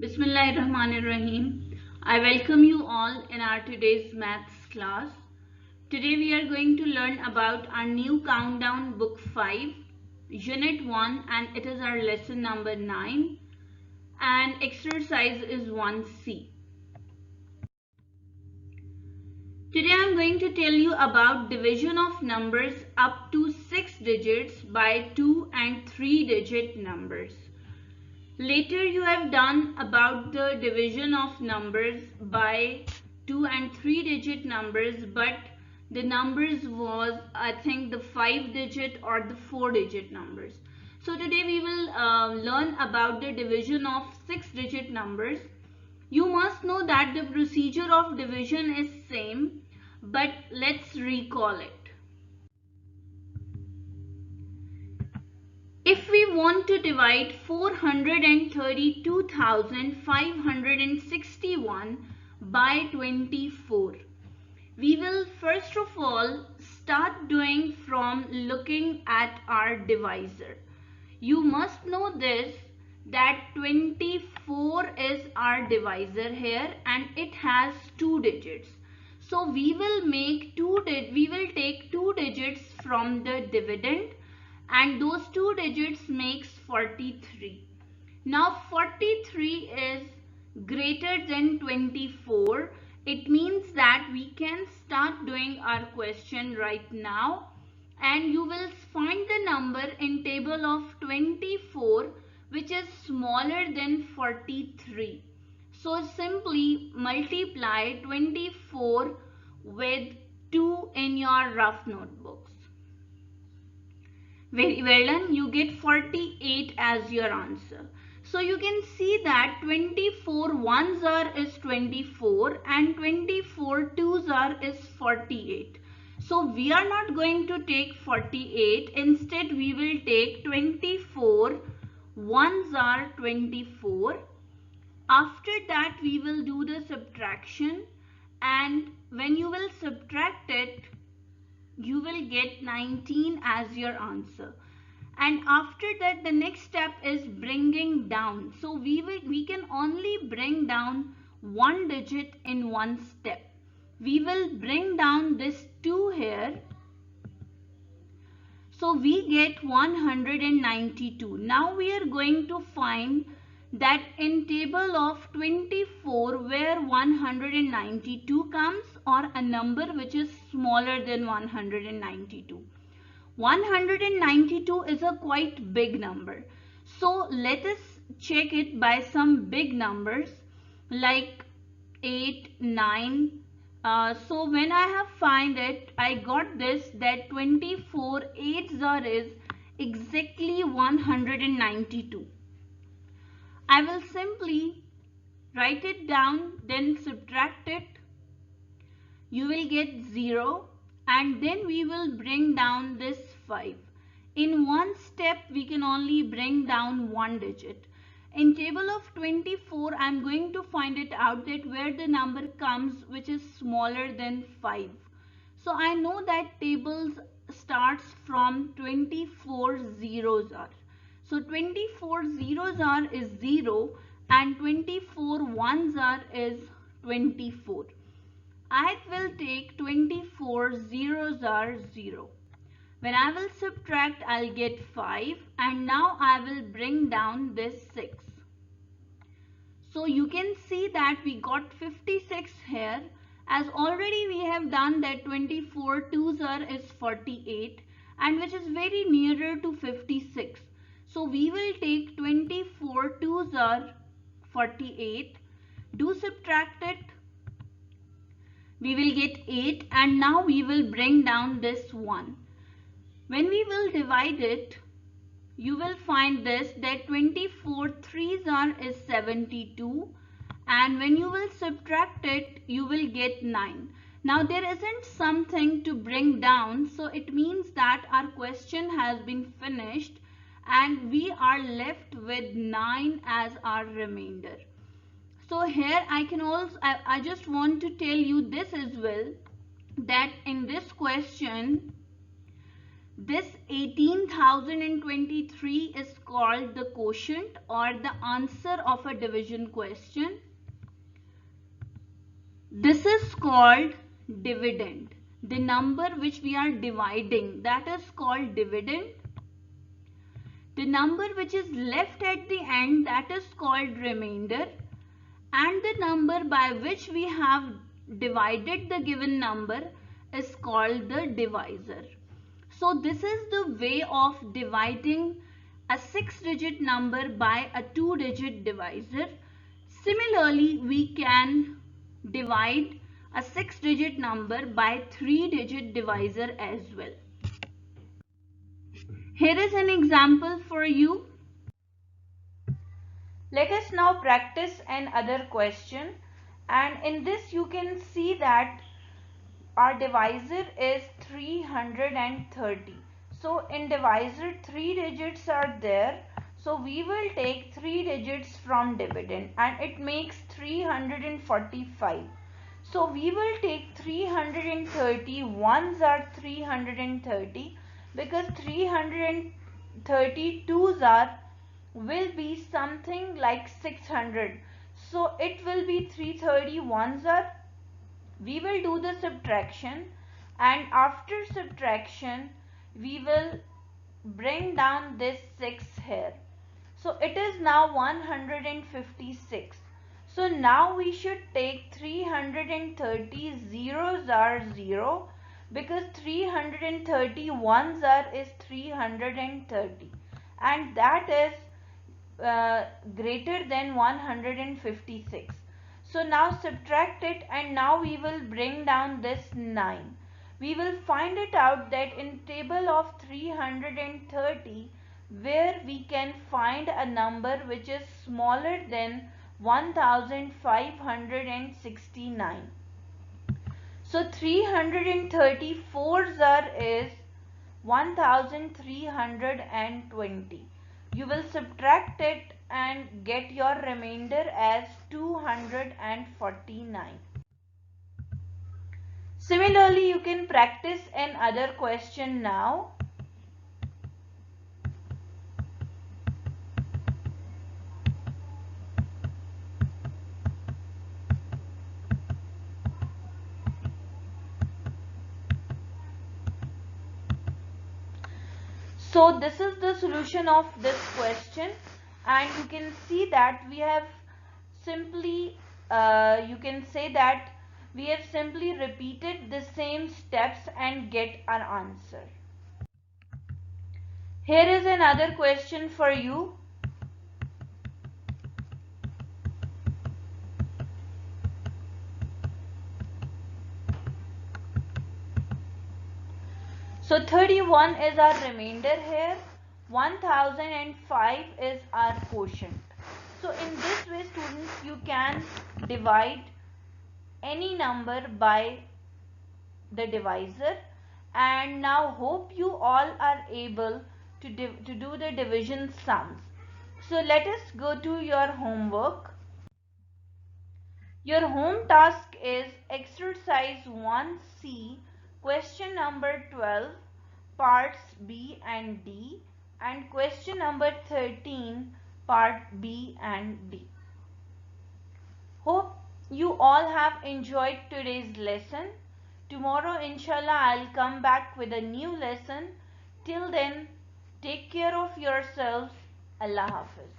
Bismillahirrahmanirrahim. I welcome you all in our today's maths class. Today we are going to learn about our new countdown book 5, unit 1, and it is our lesson number 9, and exercise is 1C. Today I am going to tell you about division of numbers up to 6 digits by 2 and 3 digit numbers. Later you have done about the division of numbers by 2 and 3 digit numbers, but the numbers was I think the 5 digit or the 4 digit numbers. So today we will learn about the division of 6 digit numbers. You must know that the procedure of division is same, but let's recall it. If we want to divide 432,561 by 24, we will first of all start doing from looking at our divisor. You must know this, that 24 is our divisor here and it has 2 digits. So we will take 2 digits from the dividend, and those 2 digits makes 43. Now 43 is greater than 24. It means that we can start doing our question right now, and you will find the number in table of 24 which is smaller than 43. So simply multiply 24 with 2 in your rough notebooks. Very well done. You get 48 as your answer. So you can see that 24 ones are is 24 and 24 twos are is 48. So we are not going to take 48. Instead we will take 24 ones are 24. After that we will do the subtraction, and when you will subtract it, you will get 19 as your answer. And after that the next step is bringing down. So we can only bring down one digit in one step. We will bring down this 2 here. So we get 192. Now we are going to find that in table of 24 where 192 comes, or a number which is smaller than 192. 192 is a quite big number. So let us check it by some big numbers like 8, 9. So when I have find it, I got this, that 24 8s are is exactly 192. I will simply write it down, then subtract it. You will get 0, and then we will bring down this 5. In one step we can only bring down one digit. In table of 24 I am going to find it out that where the number comes which is smaller than 5. So I know that tables starts from 24 zeros are. So 24 zeros are is 0 and 24 ones are is 24. I will take 24 zeros are 0. When I will subtract, I'll get 5, and now I will bring down this 6. So you can see that we got 56 here, as already we have done that 24 twos are is 48, and which is very nearer to 56. So we will take 24 twos are 48, do subtract it, we will get 8, and now we will bring down this 1. When we will divide it, you will find this, that 24 threes are is 72, and when you will subtract it, you will get 9. Now there isn't something to bring down, so it means that our question has been finished and we are left with 9 as our remainder. So here I just want to tell you this as well, that in this question This 18,023 is called the quotient or the answer of a division question. This is called dividend. The number which we are dividing, that is called dividend. The number which is left at the end, that is called remainder. And the number by which we have divided the given number is called the divisor. So this is the way of dividing a 6-digit number by a 2-digit divisor. Similarly, we can divide a 6-digit number by 3-digit divisor as well. Here is an example for you. Let us now practice another question, and in this you can see that our divisor is 330. So in divisor 3 digits are there. So we will take 3 digits from dividend and it makes 345. So we will take 330. Ones are 330 because 332s are will be something like 600. So it will be 330. Ones are, we will do the subtraction, and after subtraction we will bring down this 6 here. So it is now 156. So now we should take 330. Zeros are 0 because 330 ones are is 330 and that is greater than 156. So now subtract it and now we will bring down this 9. We will find it out that in table of 330 where we can find a number which is smaller than 1569. So 334s are is 1320. You will subtract it and get your remainder as 249. Similarly, you can practice another question now. So this is the solution of this question, and you can see that we have simply you can say that we have simply repeated the same steps and get an answer. Here is another question for you. So 31 is our remainder here. 1005 is our quotient. So in this way, students, you can divide any number by the divisor. And now hope you all are able to do the division sums. So let us go to your homework. Your home task is exercise 1C, question number 12, parts B and D, and question number 13, part B and D. Hope you all have enjoyed today's lesson. Tomorrow, inshallah, I'll come back with a new lesson. Till then, take care of yourselves. Allah Hafiz.